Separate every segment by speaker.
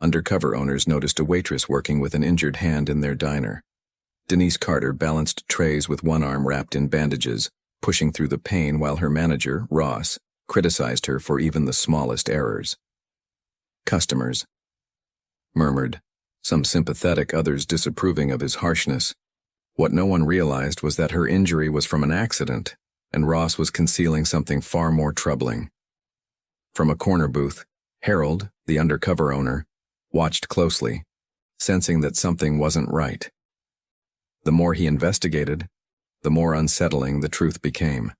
Speaker 1: Undercover owners noticed a waitress working with an injured hand in their diner. Denise Carter balanced trays with one arm wrapped in bandages, pushing through the pain while her manager, Ross, criticized her for even the smallest errors. Customers murmured, some sympathetic, others disapproving of his harshness. What no one realized was that her injury was from an accident, and Ross was concealing something far more troubling. From a corner booth, Harold, the undercover owner, watched closely, sensing that something wasn't right. The more he investigated, the more unsettling the truth became.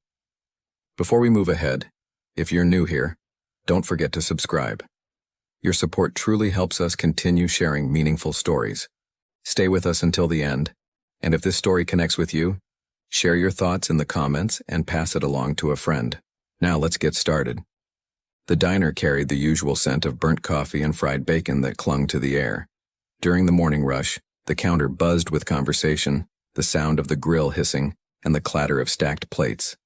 Speaker 1: Before we move ahead, if you're new here, don't forget to subscribe. Your support truly helps us continue sharing meaningful stories. Stay with us until the end, and if this story connects with you, share your thoughts in the comments and pass it along to a friend. Now let's get started. The diner carried the usual scent of burnt coffee and fried bacon that clung to the air. During the morning rush, the counter buzzed with conversation, the sound of the grill hissing, and the clatter of stacked plates.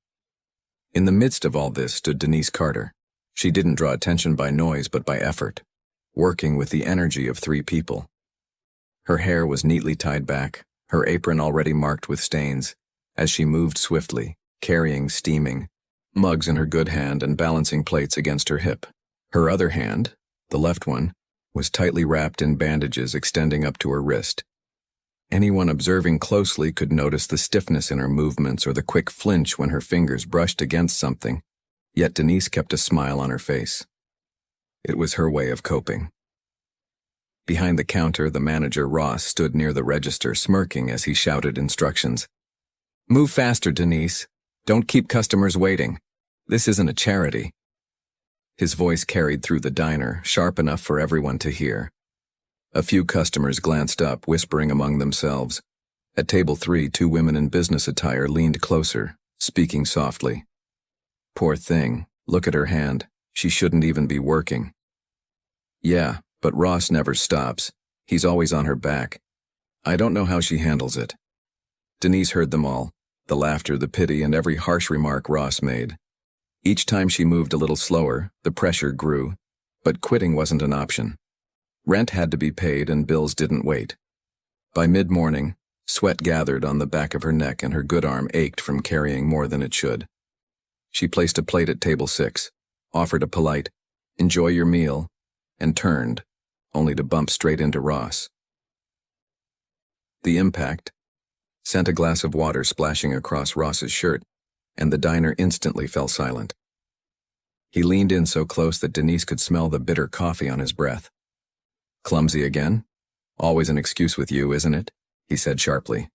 Speaker 1: In the midst of all this stood Denise Carter. She didn't draw attention by noise but by effort, working with the energy of 3 people. Her hair was neatly tied back, her apron already marked with stains, as she moved swiftly, carrying steaming mugs in her good hand and balancing plates against her hip. Her other hand, the left one, was tightly wrapped in bandages extending up to her wrist. Anyone observing closely could notice the stiffness in her movements or the quick flinch when her fingers brushed against something, yet Denise kept a smile on her face. It was her way of coping. Behind the counter, the manager, Ross, stood near the register, smirking as he shouted instructions. "Move faster, Denise. Don't keep customers waiting. This isn't a charity." His voice carried through the diner, sharp enough for everyone to hear. A few customers glanced up, whispering among themselves. At table 3, 2 women in business attire leaned closer, speaking softly. "Poor thing, look at her hand. She shouldn't even be working." "Yeah, but Ross never stops. He's always on her back. I don't know how she handles it." Denise heard them all, the laughter, the pity, and every harsh remark Ross made. Each time she moved a little slower, the pressure grew, but quitting wasn't an option. Rent had to be paid and bills didn't wait. By mid-morning, sweat gathered on the back of her neck and her good arm ached from carrying more than it should. She placed a plate at table 6, offered a polite, "Enjoy your meal," and turned, only to bump straight into Ross. The impact sent a glass of water splashing across Ross's shirt, and the diner instantly fell silent. He leaned in so close that Denise could smell the bitter coffee on his breath. "Clumsy again? Always an excuse with you, isn't it?" he said sharply.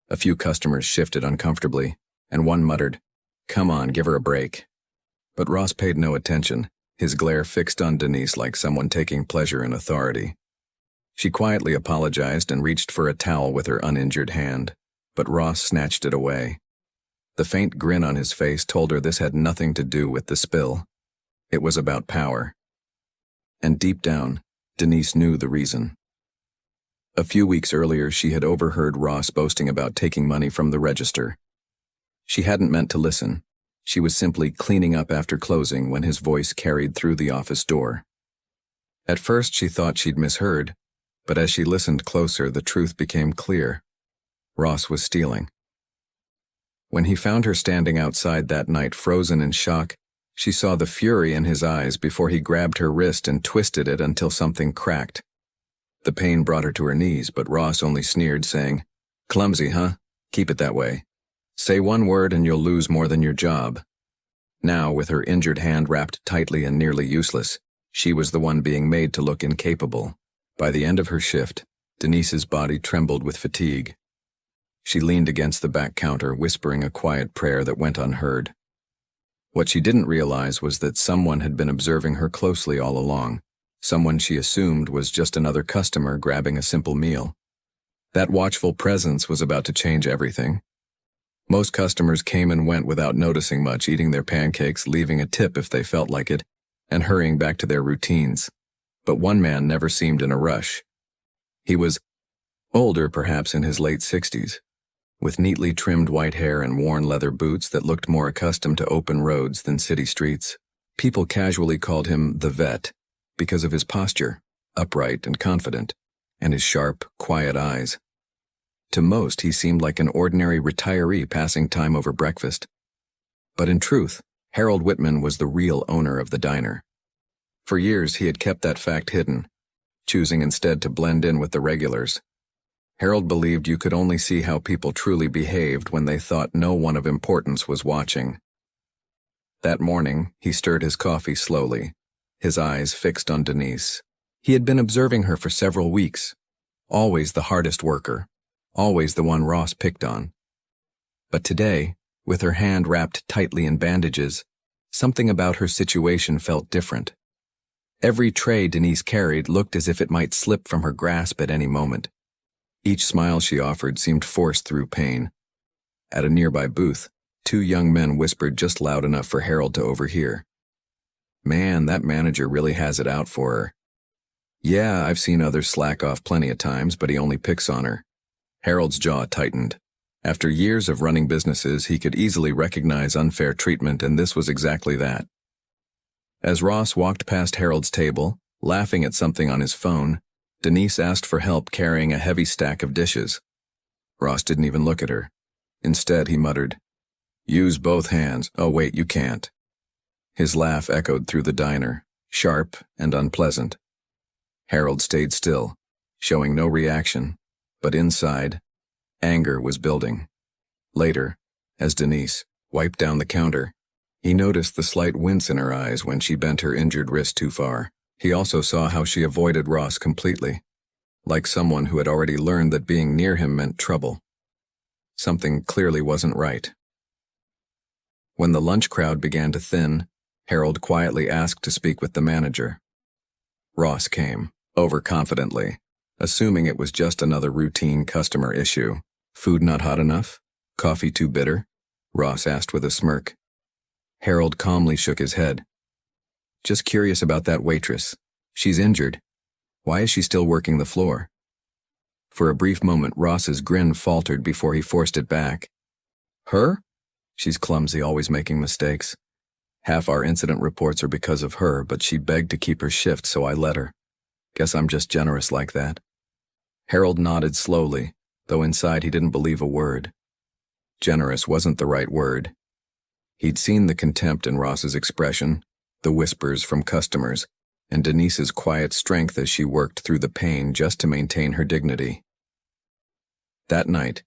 Speaker 1: A few customers shifted uncomfortably, and one muttered, "Come on, give her a break." But Ross paid no attention, his glare fixed on Denise like someone taking pleasure in authority. She quietly apologized and reached for a towel with her uninjured hand, but Ross snatched it away. The faint grin on his face told her this had nothing to do with the spill. It was about power. And deep down, Denise knew the reason. A few weeks earlier, she had overheard Ross boasting about taking money from the register. She hadn't meant to listen. She was simply cleaning up after closing when his voice carried through the office door. At first, she thought she'd misheard, but as she listened closer, the truth became clear. Ross was stealing. When he found her standing outside that night, frozen in shock, she saw the fury in his eyes before he grabbed her wrist and twisted it until something cracked. The pain brought her to her knees, but Ross only sneered, saying, "Clumsy, huh? Keep it that way. Say one word and you'll lose more than your job." Now, with her injured hand wrapped tightly and nearly useless, she was the one being made to look incapable. By the end of her shift, Denise's body trembled with fatigue. She leaned against the back counter, whispering a quiet prayer that went unheard. What she didn't realize was that someone had been observing her closely all along, someone she assumed was just another customer grabbing a simple meal. That watchful presence was about to change everything. Most customers came and went without noticing much, eating their pancakes, leaving a tip if they felt like it, and hurrying back to their routines. But one man never seemed in a rush. He was older, perhaps in his late 60s, with neatly trimmed white hair and worn leather boots that looked more accustomed to open roads than city streets. People casually called him the vet because of his posture, upright and confident, and his sharp, quiet eyes. To most, he seemed like an ordinary retiree passing time over breakfast. But in truth, Harold Whitman was the real owner of the diner. For years, he had kept that fact hidden, choosing instead to blend in with the regulars. Harold believed you could only see how people truly behaved when they thought no one of importance was watching. That morning, he stirred his coffee slowly, his eyes fixed on Denise. He had been observing her for several weeks, always the hardest worker, always the one Ross picked on. But today, with her hand wrapped tightly in bandages, something about her situation felt different. Every tray Denise carried looked as if it might slip from her grasp at any moment. Each smile she offered seemed forced through pain. At a nearby booth, two young men whispered just loud enough for Harold to overhear. "Man, that manager really has it out for her. Yeah, I've seen others slack off plenty of times, but he only picks on her." Harold's jaw tightened. After years of running businesses, he could easily recognize unfair treatment, and this was exactly that. As Ross walked past Harold's table, laughing at something on his phone, Denise asked for help carrying a heavy stack of dishes. Ross didn't even look at her. Instead, he muttered, "Use both hands. Oh, wait, you can't." His laugh echoed through the diner, sharp and unpleasant. Harold stayed still, showing no reaction, but inside, anger was building. Later, as Denise wiped down the counter, he noticed the slight wince in her eyes when she bent her injured wrist too far. He also saw how she avoided Ross completely, like someone who had already learned that being near him meant trouble. Something clearly wasn't right. When the lunch crowd began to thin, Harold quietly asked to speak with the manager. Ross came, overconfidently, assuming it was just another routine customer issue. "Food not hot enough? Coffee too bitter?" Ross asked with a smirk. Harold calmly shook his head. "Just curious about that waitress. She's injured. Why is she still working the floor?" For a brief moment, Ross's grin faltered before he forced it back. "Her? She's clumsy, always making mistakes. Half our incident reports are because of her, but she begged to keep her shift, so I let her. Guess I'm just generous like that." Harold nodded slowly, though inside he didn't believe a word. Generous wasn't the right word. He'd seen the contempt in Ross's expression, the whispers from customers, and Denise's quiet strength as she worked through the pain just to maintain her dignity. That night,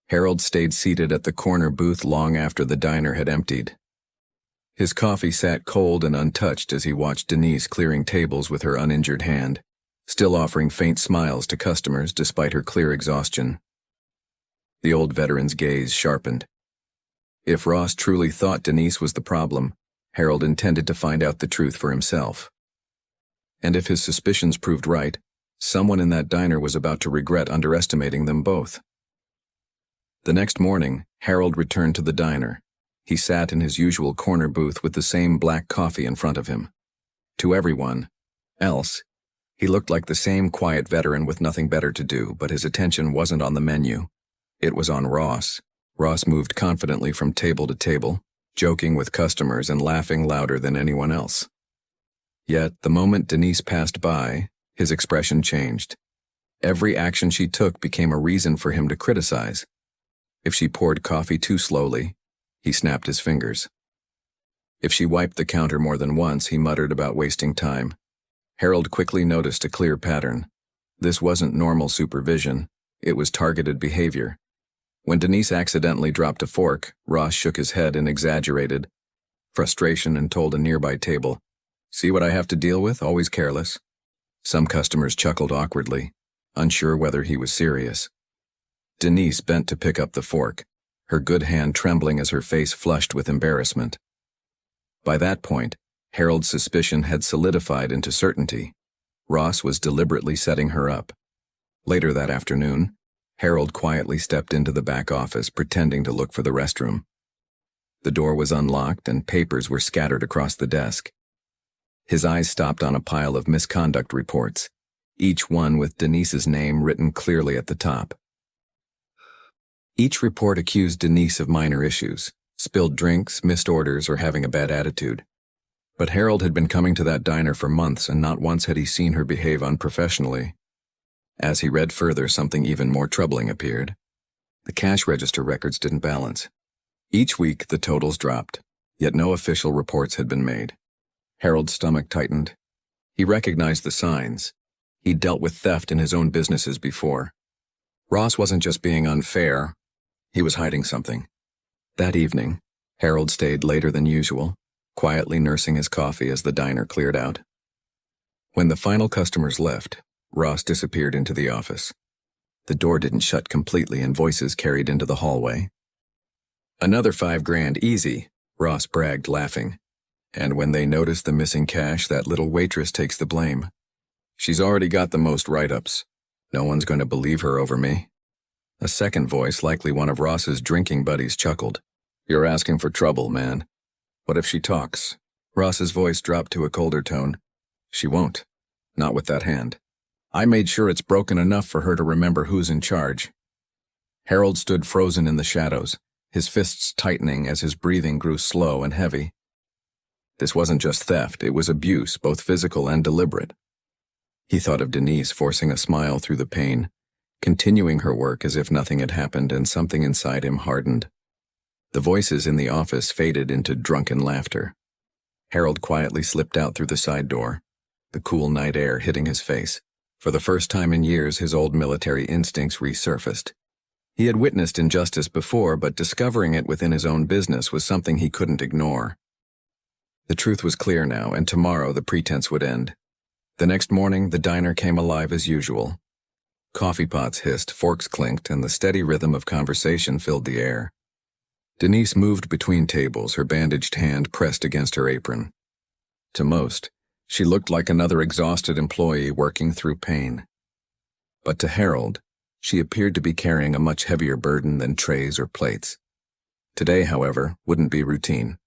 Speaker 1: Harold stayed seated at the corner booth long after the diner had emptied. His coffee sat cold and untouched as he watched Denise clearing tables with her uninjured hand, still offering faint smiles to customers despite her clear exhaustion. The old veteran's gaze sharpened. If Ross truly thought Denise was the problem, Harold intended to find out the truth for himself. And if his suspicions proved right, someone in that diner was about to regret underestimating them both. The next morning, Harold returned to the diner. He sat in his usual corner booth with the same black coffee in front of him. To everyone else, he looked like the same quiet veteran with nothing better to do, but his attention wasn't on the menu. It was on Ross. Ross moved confidently from table to table, joking with customers and laughing louder than anyone else. Yet, the moment Denise passed by, his expression changed. Every action she took became a reason for him to criticize. If she poured coffee too slowly, he snapped his fingers. If she wiped the counter more than once, he muttered about wasting time. Harold quickly noticed a clear pattern. This wasn't normal supervision, it was targeted behavior. When Denise accidentally dropped a fork, Ross shook his head in exaggerated frustration and told a nearby table, "See what I have to deal with? Always careless." Some customers chuckled awkwardly, unsure whether he was serious. Denise bent to pick up the fork, her good hand trembling as her face flushed with embarrassment. By that point, Harold's suspicion had solidified into certainty. Ross was deliberately setting her up. Later that afternoon, Harold quietly stepped into the back office, pretending to look for the restroom. The door was unlocked and papers were scattered across the desk. His eyes stopped on a pile of misconduct reports, each one with Denise's name written clearly at the top. Each report accused Denise of minor issues, spilled drinks, missed orders, or having a bad attitude. But Harold had been coming to that diner for months, and not once had he seen her behave unprofessionally. As he read further, something even more troubling appeared. The cash register records didn't balance. Each week, the totals dropped, yet no official reports had been made. Harold's stomach tightened. He recognized the signs. He'd dealt with theft in his own businesses before. Ross wasn't just being unfair, he was hiding something. That evening, Harold stayed later than usual, quietly nursing his coffee as the diner cleared out. When the final customers left, Ross disappeared into the office. The door didn't shut completely and voices carried into the hallway. "Another $5,000 easy," Ross bragged, laughing. "And when they notice the missing cash, that little waitress takes the blame. She's already got the most write-ups. No one's going to believe her over me." A second voice, likely one of Ross's drinking buddies, chuckled. "You're asking for trouble, man. What if she talks?" Ross's voice dropped to a colder tone. "She won't. Not with that hand. I made sure it's broken enough for her to remember who's in charge." Harold stood frozen in the shadows, his fists tightening as his breathing grew slow and heavy. This wasn't just theft, it was abuse, both physical and deliberate. He thought of Denise forcing a smile through the pain, continuing her work as if nothing had happened, and something inside him hardened. The voices in the office faded into drunken laughter. Harold quietly slipped out through the side door, the cool night air hitting his face. For the first time in years, his old military instincts resurfaced. He had witnessed injustice before, but discovering it within his own business was something he couldn't ignore. The truth was clear now, and tomorrow the pretense would end. The next morning, the diner came alive as usual. Coffee pots hissed, forks clinked, and the steady rhythm of conversation filled the air. Denise moved between tables, her bandaged hand pressed against her apron. To most, she looked like another exhausted employee working through pain. But to Harold, she appeared to be carrying a much heavier burden than trays or plates. Today, however, wouldn't be routine.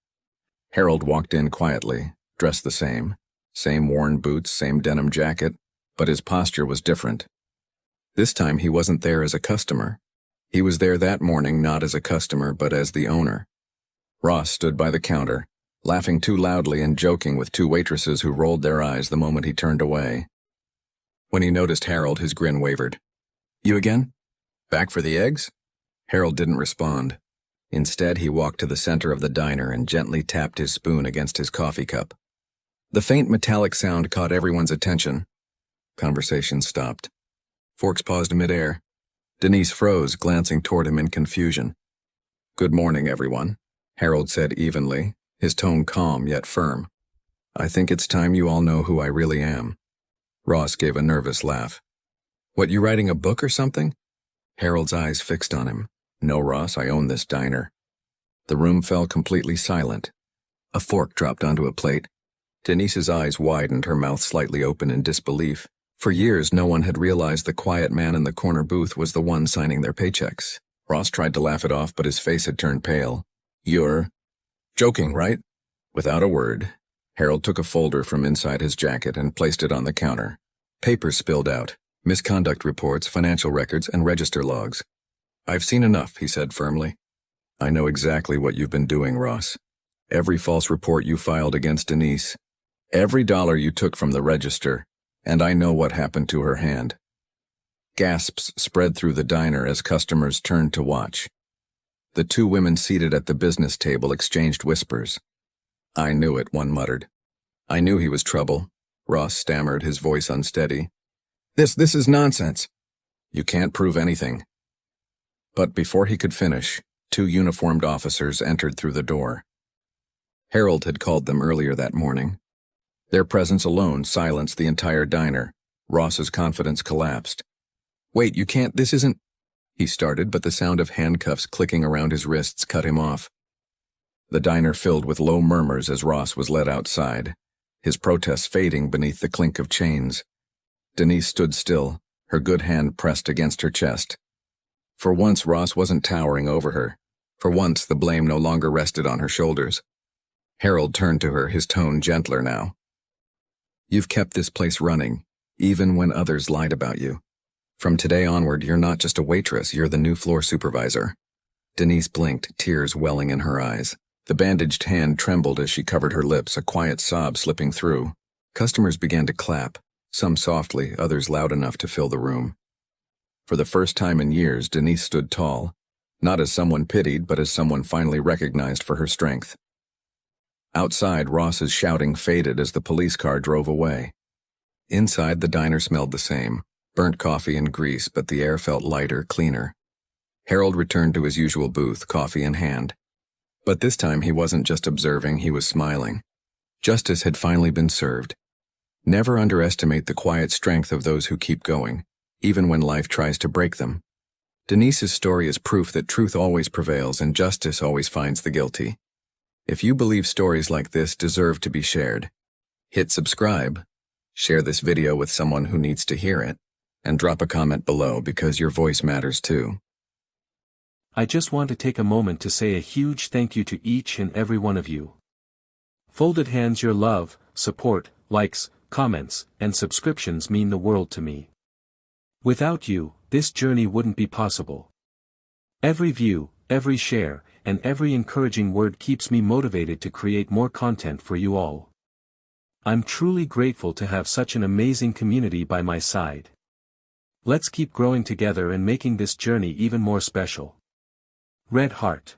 Speaker 1: Harold walked in quietly, dressed the same worn boots, same denim jacket, but his posture was different. This time he wasn't there as a customer. He was there that morning not as a customer, but as the owner. Ross stood by the counter, laughing too loudly and joking with two waitresses who rolled their eyes the moment he turned away. When he noticed Harold, his grin wavered. "You again? Back for the eggs?" Harold didn't respond. Instead, he walked to the center of the diner and gently tapped his spoon against his coffee cup. The faint metallic sound caught everyone's attention. Conversation stopped. Forks paused midair. Denise froze, glancing toward him in confusion. "Good morning, everyone," Harold said evenly, his tone calm yet firm. "I think it's time you all know who I really am." Ross gave a nervous laugh. "What, you writing a book or something?" Harold's eyes fixed on him. "No, Ross, I own this diner." The room fell completely silent. A fork dropped onto a plate. Denise's eyes widened, her mouth slightly open in disbelief. For years, no one had realized the quiet man in the corner booth was the one signing their paychecks. Ross tried to laugh it off, but his face had turned pale. "You're joking, right?" Without a word, Harold took a folder from inside his jacket and placed it on the counter. Papers spilled out, misconduct reports, financial records, and register logs. "I've seen enough," he said firmly. "I know exactly what you've been doing, Ross. Every false report you filed against Denise, every dollar you took from the register, and I know what happened to her hand." Gasps spread through the diner as customers turned to watch. The two women seated at the business table exchanged whispers. "I knew it," one muttered. "I knew he was trouble," Ross stammered, his voice unsteady. This is nonsense." "You can't prove anything." But before he could finish, two uniformed officers entered through the door. Harold had called them earlier that morning. Their presence alone silenced the entire diner. Ross's confidence collapsed. "Wait, you can't, this isn't—" he started, but the sound of handcuffs clicking around his wrists cut him off. The diner filled with low murmurs as Ross was led outside, his protests fading beneath the clink of chains. Denise stood still, her good hand pressed against her chest. For once, Ross wasn't towering over her. For once, the blame no longer rested on her shoulders. Harold turned to her, his tone gentler now. "You've kept this place running, even when others lied about you. From today onward, you're not just a waitress, you're the new floor supervisor." Denise blinked, tears welling in her eyes. The bandaged hand trembled as she covered her lips, a quiet sob slipping through. Customers began to clap, some softly, others loud enough to fill the room. For the first time in years, Denise stood tall, not as someone pitied, but as someone finally recognized for her strength. Outside, Ross's shouting faded as the police car drove away. Inside, the diner smelled the same, burnt coffee and grease, but the air felt lighter, cleaner. Harold returned to his usual booth, coffee in hand. But this time he wasn't just observing, he was smiling. Justice had finally been served. Never underestimate the quiet strength of those who keep going, even when life tries to break them. Denise's story is proof that truth always prevails and justice always finds the guilty. If you believe stories like this deserve to be shared, hit subscribe, share this video with someone who needs to hear it, and drop a comment below because your voice matters too.
Speaker 2: I just want to take a moment to say a huge thank you to each and every one of you. Folded hands, your love, support, likes, comments, and subscriptions mean the world to me. Without you, this journey wouldn't be possible. Every view, every share, and every encouraging word keeps me motivated to create more content for you all. I'm truly grateful to have such an amazing community by my side. Let's keep growing together and making this journey even more special. Red Heart.